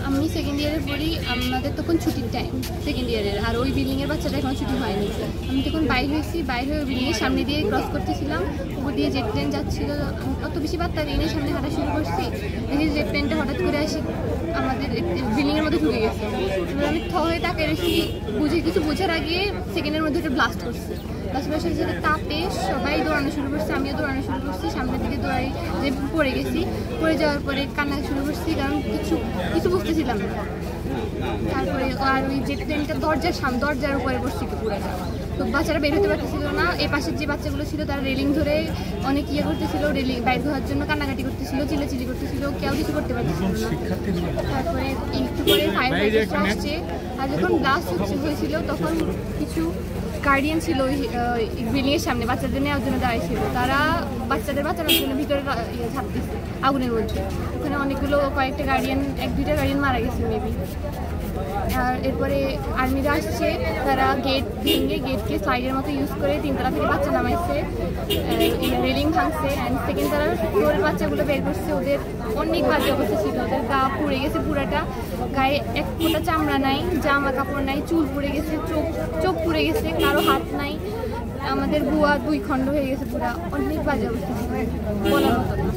আমি সেকেন্ড ইয়ারে পড়ি, আমাদের তখন ছুটির টাইম সেকেন্ড ইয়ারের, আর ওই বিল্ডিংয়ের বাচ্চাটা এখন ছুটি হয়নি। আমি তখন বাইরে হয়েছি, বাইরে হয়ে বিল্ডিংয়ের সামনে দিয়ে ক্রস করতেছিলাম, উপর দিয়ে জেট প্লেন যাচ্ছিলো। অত বেশি বার্তা দিই নিয়ে সামনে হাঁটা শুরু করছি, দেখি জেট প্লেনটা হঠাৎ করে আসি আমাদের বিল্ডিংয়ের মধ্যে ঢুকে গেছে। এবার আমি হয়ে তাকে রেখি, কিছু বোঝার আগে সেকেন্ডের মধ্যে একটা ব্লাস্ট করছি। ব্লাস্ট করার সাথে তাপে সবাই দৌড়ানো শুরু করছে, আমিও দৌড়ানো শুরু করছি, সামনের দিকে দৌড়াই যে পড়ে গেছি। পড়ে যাওয়ার পরে কান্না শুরু করছি, কারণ কিছু বুঝতেছিলাম না। তারপরে আর ওই জেট প্লেনটা দরজার উপরে বসছিল পুরোটা, তো বাচ্চারা বের হতে পারতেছিল না। এই পাশের যে বাচ্চাগুলো ছিল তারা রেলিং ধরে অনেক করতেছিল, রেলিং বাইর হওয়ার জন্য কান্নাকাটি করতেছিল, চিল্লাচিল্লি করতেছিল, কেউ কিছু করতে পারতেছিল না। তারপরে একটু পরে ফায়ার ফাইটার্সরা আসছে, আর যখন ব্লাস্ট হয়েছিল তখন কিছু গার্ডিয়ান ছিল ওই বিল্ডিংয়ের সামনে বাচ্চাদের নেওয়ার জন্য দাঁড়িয়েছিল। তারা বাচ্চাদের জন্য ভিতরে ঝাঁপতেছে আগুনের মধ্যে। ওখানে কয়েকটা গার্ডিয়ান, 1-2টা গার্ডিয়ান মারা গেছে মেবি। আর এরপরে আর্মিরা আসছে, তারা গেট ভেঙে গেটকে স্লাইডের মতো ইউজ করে 3তলা থেকে বাচ্চা নামাইছে, রেলিং ভাঙছে। অ্যান্ড সেকেন্ড তারা ফ্লোরের বাচ্চাগুলো বের করছে। ওদের অনেক বাজে অবস্থা ছিল, ওদের গা পুড়ে গেছে পুরাটা, গায়ে এক ফোঁটা চামড়া নাই, জামা কাপড় নাই, চুল পুড়ে গেছে, চোখ পুড়ে গেছে, কারো হাত নাই। আমাদের বুয়া 2 খণ্ড হয়ে গেছে পুরা, অনেক বাজে অবস্থা ছিল, বলার মতো না।